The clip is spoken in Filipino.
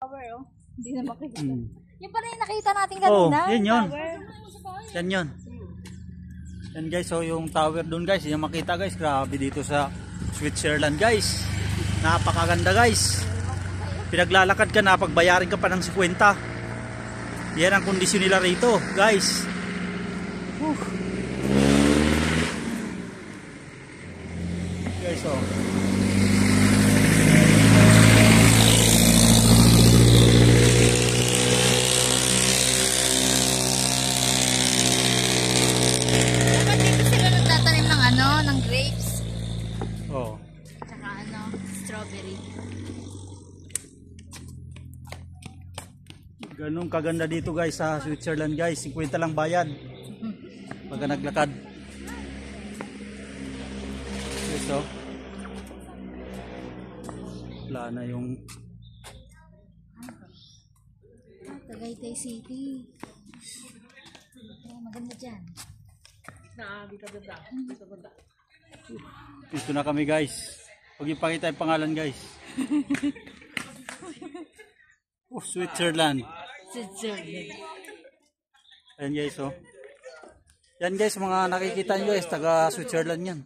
Tower, oh. Hindi na makita. Mm. Yung pala yung nakita natin kanina. Yun yun. Tower. Yan yun. Yan guys, so yung tower dun guys, yung makita guys, grabe dito sa Switzerland guys. Napakaganda guys. Pinaglalakad ka na, pagbayarin ka pa ng 50. Yan ang kondisyon nila rito guys. Guys, so ng grapes. oh. Tsaka strawberry. Ganun kaganda dito guys sa Switzerland guys. 50 lang bayad. Pagka naglakad. So, wala na yung Tagaytay City. Maganda dyan. Dito na kami guys. Huwag ipakita yung pangalan guys. Switzerland. Ayan guys, oh. Yan guys, mga nakikita nyo guys, taga Switzerland yan.